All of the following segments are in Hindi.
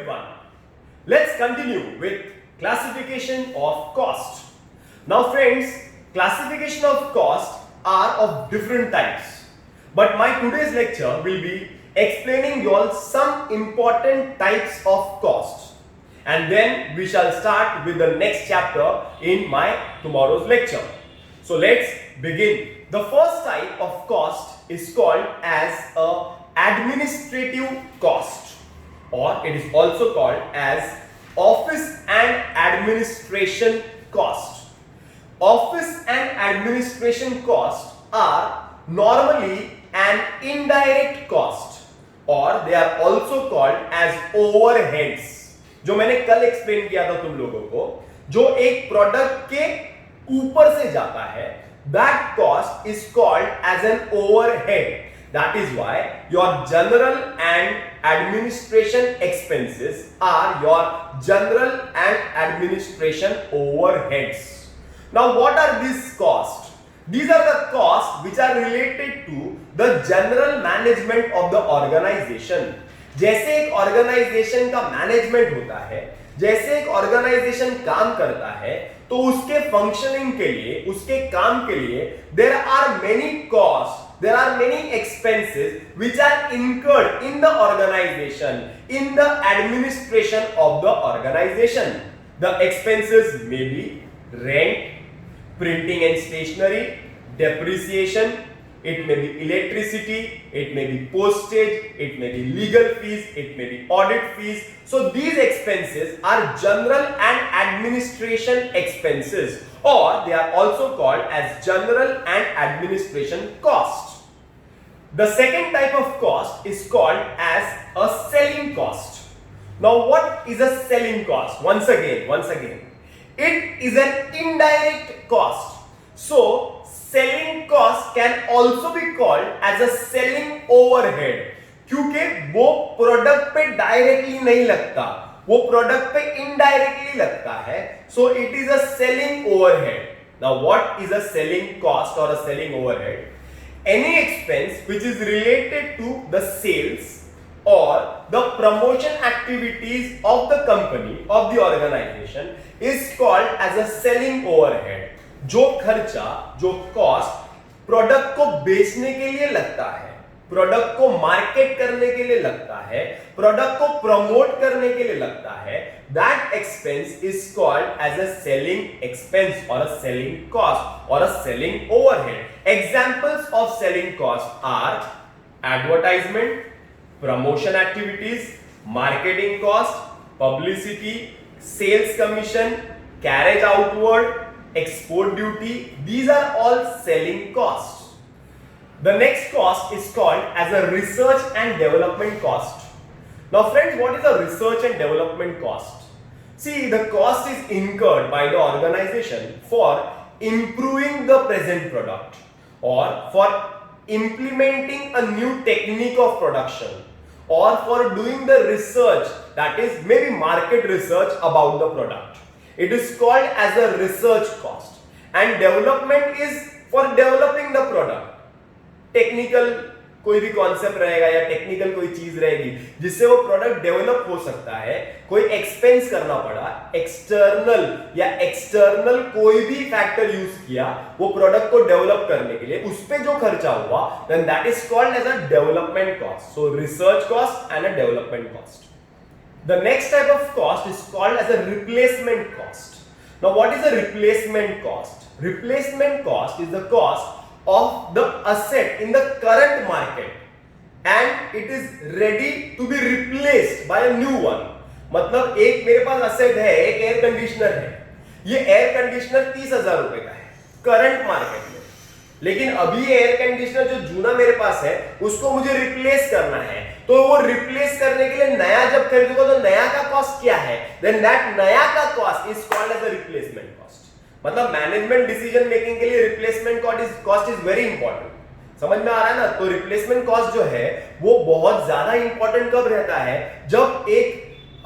everyone. Let's continue with classification of cost. Now friends, classification of cost are of different types. But my today's lecture will be explaining you all some important types of cost. And then we shall start with the next chapter in my tomorrow's lecture. So let's begin. The first type of cost is called as a administrative cost, or it is also called as office and administration cost. Office and administration cost are normally an indirect cost, or they are also called as overheads. जो मैंने कल एक्सप्लेन किया था तुम लोगों को, जो एक प्रोडक्ट के ऊपर से जाता है, that cost is called as an overhead. That is why your general and administration expenses are your general and administration overheads. Now what are these costs? These are the costs which are related to the general management of the organization. जैसे एक ऑर्गेनाइजेशन का मैनेजमेंट होता है, जैसे एक ऑर्गेनाइजेशन काम करता है, तो उसके फंक्शनिंग के लिए, उसके काम के लिए there are many cost, there are many expenses which are incurred in the organization, in the administration of the organization. The expenses may be rent, printing and stationery, depreciation, it may be electricity, it may be postage, it may be legal fees, it may be audit fees. So these expenses are general and administration expenses, or they are also called as general and administration costs. The second type of cost is called as a selling cost. Now what is a selling cost? Once again, it is an indirect cost. So selling cost can also be called as a selling overhead, क्योंकि वो प्रोडक्ट पे डायरेक्टली नहीं लगता, वो प्रोडक्ट पे इनडायरेक्टली लगता है. So it is a selling overhead. Now what is a selling cost or a selling overhead? Any expense which is related to the sales or the promotion activities of the company, of the organization, is called as a selling overhead. जो खर्चा, जो कॉस्ट प्रोडक्ट को बेचने के लिए लगता है, प्रोडक्ट को मार्केट करने के लिए लगता है, प्रोडक्ट को प्रमोट करने के लिए लगता है, that expense is called as a selling expense or a selling cost or a selling overhead. Examples of selling costs are advertisement, promotion activities, marketing cost, publicity, sales commission, carriage outward, export duty. These are all selling costs. The next cost is called as a research and development cost. Now friends, what is a research and development cost? See, the cost is incurred by the organization for improving the present product, or for implementing a new technique of production, or for doing the research, that is maybe market research about the product. It is called as a research cost. And development is for developing the product. Technical कोई भी कॉन्सेप्ट रहेगा या टेक्निकल कोई चीज रहेगी जिससे वो प्रोडक्ट डेवलप हो सकता है, कोई एक्सपेंस करना पड़ा, एक्सटर्नल या एक्सटर्नल कोई भी फैक्टर यूज किया वो प्रोडक्ट को डेवलप करने के लिए, उस पे जो खर्चा हुआ, then that is called as a development cost. So research cost and a development cost. The next type of cost is called as a replacement cost. Now what is a replacement cost? Replacement cost is the cost of the asset in the current market and it is ready to be replaced by a new one. मतलब एक मेरे पास asset है, एक एयर कंडीशनर है, ये एयर कंडीशनर 30,000 रुपए का है करंट मार्केट में, लेकिन अभी एयर कंडीशनर जो जूना मेरे पास है उसको मुझे रिप्लेस करना है, तो वो रिप्लेस करने के लिए नया जब खरीदूंगा तो नया का कॉस्ट क्या है, देन दैट नया का cost is called as a replacement cost. मतलब मैनेजमेंट डिसीजन मेकिंग के लिए replacement cost is very important. समझ में आ रहा है ना? तो रिप्लेसमेंट कॉस्ट जो है वो बहुत ज्यादा इंपॉर्टेंट कब रहता है, जब एक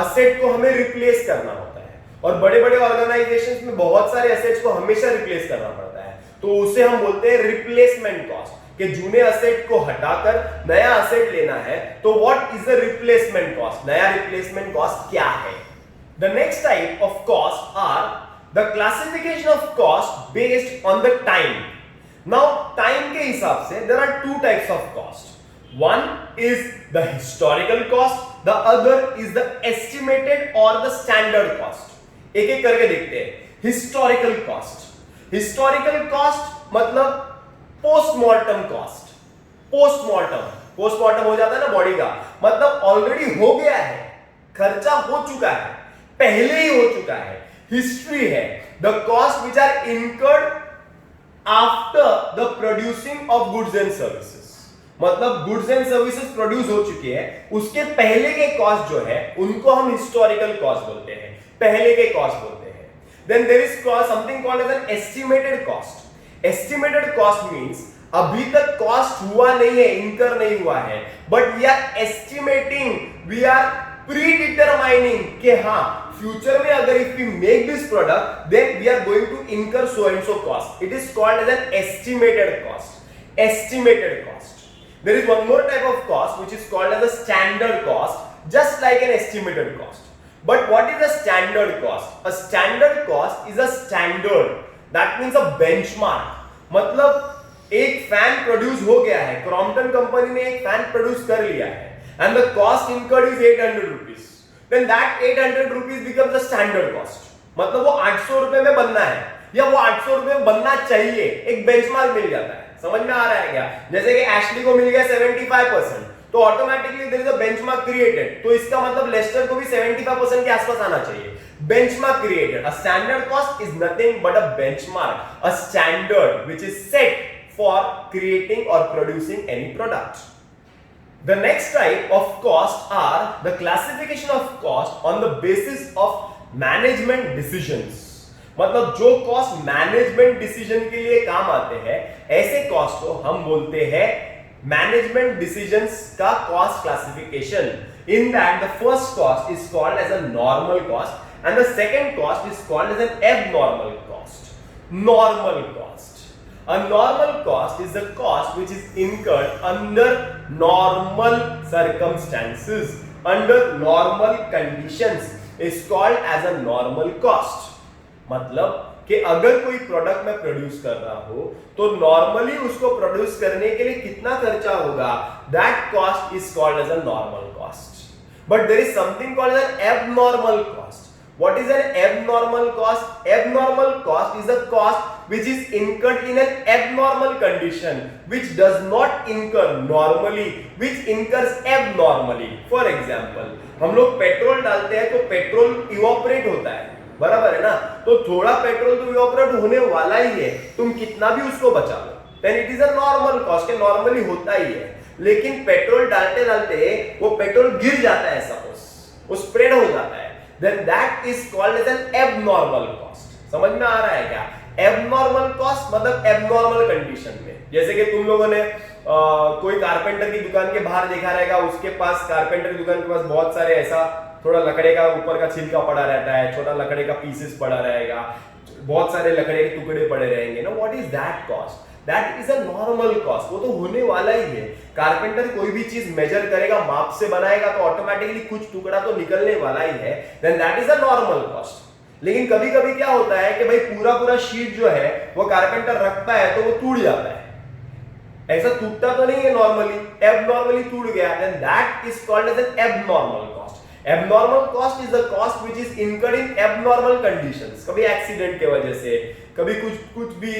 असेट को हमें रिप्लेस करना होता है, और बड़े बड़े ऑर्गेनाइजेशंस में बहुत सारे एसेट्स को हमेशा रिप्लेस करना पड़ता है, तो उसे हम बोलते हैं रिप्लेसमेंट कॉस्ट. कि जूने असेट को हटाकर नया असेट लेना है, तो what is the replacement cost, नया रिप्लेसमेंट कॉस्ट क्या है। The next type of cost are the classification of cost based on the time. Now time के हिसाब से there are two types of cost. One is the historical cost, the other is the estimated or the standard cost. एक एक करके देखते हैं। Historical cost, historical cost मतलब पोस्टमार्टम कॉस्ट। पोस्टमार्टम हो जाता है ना बॉडी का, मतलब ऑलरेडी हो गया है, खर्चा हो चुका है, पहले ही हो चुका है, हिस्ट्री है। The cost which are incurred after the producing of goods and services, मतलब गुड्स एंड सर्विसेज प्रोड्यूस हो चुके हैं, उसके पहले के कॉस्ट जो है उनको हम हिस्टोरिकल कॉस्ट बोलते हैं, पहले के कॉस्ट बोलते हैं। Then there is something called as an estimated cost. Estimated cost means अभी तक कॉस्ट हुआ नहीं है, इनकर नहीं हुआ है, but we are estimating, we are predetermining कि हाँ फ्यूचर में अगर if we make this product then we are going to incur so and so cost. It is called as an estimated cost. Estimated cost. There is one more type of cost which is called as a standard cost, just like an estimated cost. But what is a standard cost? A standard cost is a standard. That means a benchmark. मतलब एक फैन प्रोड्यूस हो गया है, क्रॉम्पटन कंपनी ने एक फैन प्रोड्यूस कर लिया है, and the cost incurred is 800 rupees. Then that 800 rupees becomes the standard cost. मतलब वो 800 रुपए में बनना है या वो 800 रुपए में बनना चाहिए, एक बेंचमार्क मिल जाता है। समझ में आ रहा है क्या? जैसे कि एशली को मिल गया 75%, तो automatically there is a benchmark created, तो इसका मतलब लेस्टर को भी 75% के आसपास आना चाहिए। Benchmark created. A standard cost is nothing but a benchmark, a standard which is set for creating or producing any product. The next type of cost are the classification of cost on the basis of management decisions. मतलब जो कॉस्ट मैनेजमेंट डिसीजन के लिए काम आते हैं, ऐसे कॉस्ट को हम बोलते हैं मैनेजमेंट डिसीजंस का cost classification. In that the first cost is called as a normal cost and the second cost is called as an abnormal cost. Normal cost, a normal cost is the cost which is incurred under normal circumstances, under normal conditions is called as a normal cost। मतलब कि अगर कोई प्रोडक्ट मैं प्रोड्यूस कर रहा हूं तो नॉर्मली उसको प्रोड्यूस करने के लिए कितना खर्चा होगा, that cost is called as a normal cost. But there is something called as an abnormal cost. What is an abnormal cost? Abnormal cost is a cost which is incurred in an abnormal condition, which does not incur normally, which incurs abnormally. For example, हम लोग पेट्रोल डालते हैं तो पेट्रोल इवोपरेट होता है, बराबर है ना? तो थोड़ा पेट्रोल तो इवोपरेट होने वाला ही है, तुम कितना भी उसको बचा लो, then it is a normal cost, के नॉर्मली होता ही है। लेकिन पेट्रोल डालते डालते वो पेट्रोल गिर जाता है, सपोज वो स्प्रेड हो जाता है, then that is called as an abnormal cost। समझ में आ रहा है क्या? abnormal cost मतलब abnormal condition में, जैसे कि तुम लोगों ने कोई कारपेंटर की दुकान के बाहर देखा रहेगा, उसके पास कारपेंटर की दुकान के पास बहुत सारे ऐसा थोड़ा लकड़े का ऊपर का छिलका पड़ा रहता है, छोटा लकड़े का पीसेस पड़ा रहेगा, बहुत सारे लकड़े के टुकड़े पड़े रहेंगे ना। What is that cost? That is a normal cost. वो तो होने वाला ही है। कारपेंटर कोई भी चीज मेजर करेगा, माप से बनाएगा, तो ऑटोमेटिकली कुछ टुकड़ा तो निकलने वाला ही है, then that is a normal cost. लेकिन कभी कभी क्या होता है कि भाई पूरा पूरा शीट जो है वो कारपेंटर रखता है तो वो टूट जाता है, ऐसा टूटता तो नहीं है नॉर्मली, एबनॉर्मली टूट गया, then that is called as an abnormal cost. Abnormal cost is the cost which is incurred in abnormal conditions। कभी एक्सीडेंट के वजह से, कभी कुछ भी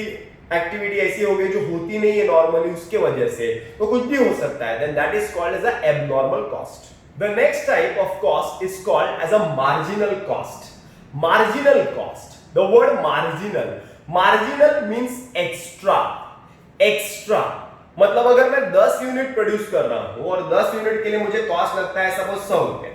एक्टिविटी ऐसी हो गई जो होती नहीं है नॉर्मली, उसके वजह से तो कुछ भी हो सकता है, then that is called as a abnormal cost। The next type of cost is called as a marginal cost। Marginal cost, the word marginal means extra। extra मतलब अगर मैं 10 यूनिट प्रोड्यूस कर रहा हूं और 10 यूनिट के लिए मुझे कॉस्ट लगता है सपोज 100 रुपए,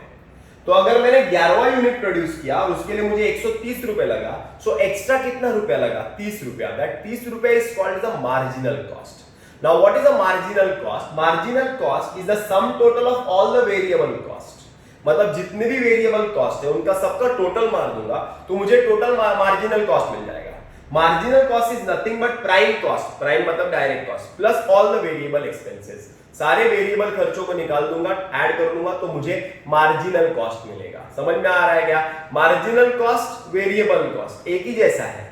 तो अगर मैंने 11वां यूनिट प्रोड्यूस किया और उसके लिए मुझे 130 रुपए लगा, सो एक्स्ट्रा कितना रुपया लगा? 30 रुपया। दैट 30 रुपए is called as a marginal cost. Now what is a marginal cost? Marginal cost is the sum total of all the variable cost. मतलब जितने भी वेरिएबल कॉस्ट है उनका सबका टोटल मार दूंगा तो मुझे टोटल मार्जिनल कॉस्ट मिल जाएगा। Marginal cost is nothing but prime cost, prime मतलब direct cost, plus all the variable expenses. सारे वेरिएबल खर्चों को निकाल दूंगा, ऐड कर दूंगा, तो मुझे मार्जिनल कॉस्ट मिलेगा। समझ में आ रहा है क्या? मार्जिनल कॉस्ट, वेरिएबल कॉस्ट एक ही जैसा है,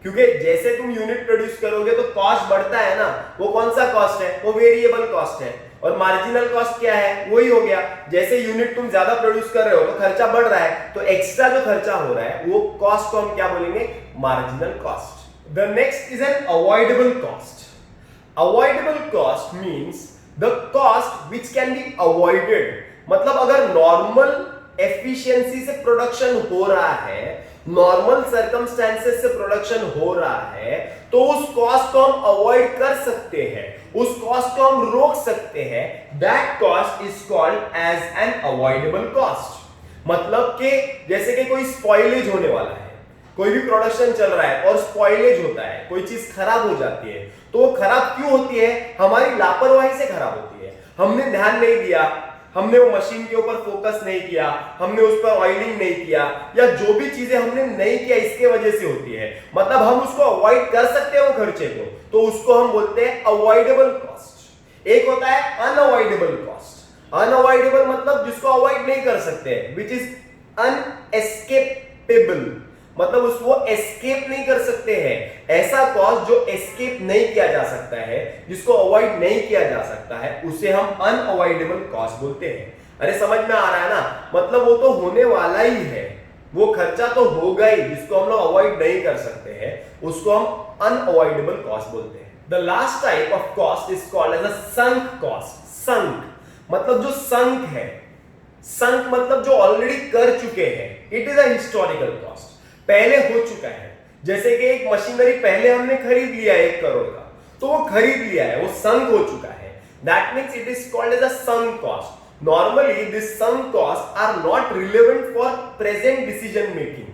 क्योंकि जैसे तुम यूनिट प्रोड्यूस करोगे तो कॉस्ट बढ़ता है ना, वो कौन सा कॉस्ट है? वो वेरिएबल कॉस्ट है। और मार्जिनल कॉस्ट क्या है? वही हो गया, जैसे यूनिट तुम ज्यादा प्रोड्यूस कर रहे हो तो खर्चा बढ़ रहा है, तो एक्स्ट्रा जो खर्चा हो रहा है वो कॉस्ट को हम क्या बोलेंगे? Marginal cost. The next is an avoidable cost. Avoidable cost means the cost which can be avoided. मतलब अगर नॉर्मल एफिशिएंसी से प्रोडक्शन हो रहा है, नॉर्मल सर्कमस्टेंसेस से प्रोडक्शन हो रहा है, तो उस कॉस्ट को हम अवॉइड कर सकते हैं, उस कॉस्ट को हम रोक सकते हैं। That cost is called as an avoidable cost. मतलब कि जैसे कि कोई स्पॉइलेज होने वाला है, कोई भी प्रोडक्शन चल रहा है और स्पॉइलेज होता है, कोई चीज खराब हो जाती है, तो वो खराब क्यों होती है? हमारी लापरवाही से खराब होती है। हमने ध्यान नहीं दिया, हमने वो मशीन के ऊपर फोकस नहीं किया, हमने उस पर ऑयलिंग नहीं किया, या जो भी चीजें हमने नहीं किया इसके वजह से होती है। मतलब हम उसको अवॉइड कर सकते हैं वो खर्चे को, तो उसको हम बोलते हैं अवॉइडेबल कॉस्ट। एक होता है अनअवॉइडेबल कॉस्ट। अनअवॉइडेबल मतलब जिसको अवॉइड नहीं कर सकते, विच इज अनएस्केपेबल, मतलब उसको एस्केप नहीं कर सकते हैं। ऐसा कॉस्ट जो एस्केप नहीं किया जा सकता है, जिसको अवॉइड नहीं किया जा सकता है, उसे हम अनअवॉइडेबल कॉस्ट बोलते हैं। अरे समझ में आ रहा है ना? मतलब वो तो होने वाला ही है, वो खर्चा तो होगा ही, जिसको हम लोग अवॉइड नहीं कर सकते हैं, उसको हम अनअवॉइडेबल कॉस्ट बोलते हैं। The last type of cost is called as a sunk cost. Sunk मतलब जो संक है, संक मतलब जो ऑलरेडी कर चुके हैं। It is a historical cost, पहले हो चुका है। जैसे कि एक मशीनरी पहले हमने खरीद लिया 1 करोड़ का, तो वो खरीद लिया है, वो संक हो चुका है। That means it is called as a sunk cost. Normally this sunk cost are not relevant for present decision making.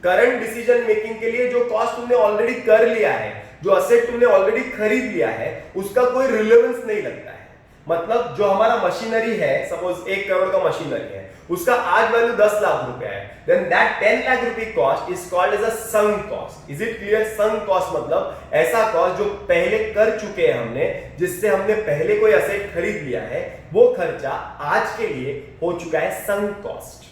Current decision making के लिए जो कॉस्ट तुमने ऑलरेडी कर लिया है, जो असेट तुमने ऑलरेडी खरीद लिया है, उसका कोई रिलेवेंस नहीं लगता है। मतलब जो हमारा मशीनरी है, सपोज 1 करोड़ का मशीनरी है, उसका आज वैल्यू 10 लाख रुपए है, देन दैट 10 लाख रुपए cost is called as a sunk cost. Is it clear? Sunk cost मतलब ऐसा कॉस्ट जो पहले कर चुके हैं हमने, जिससे हमने पहले कोई असेट खरीद लिया है, वो खर्चा आज के लिए हो चुका है संक कॉस्ट।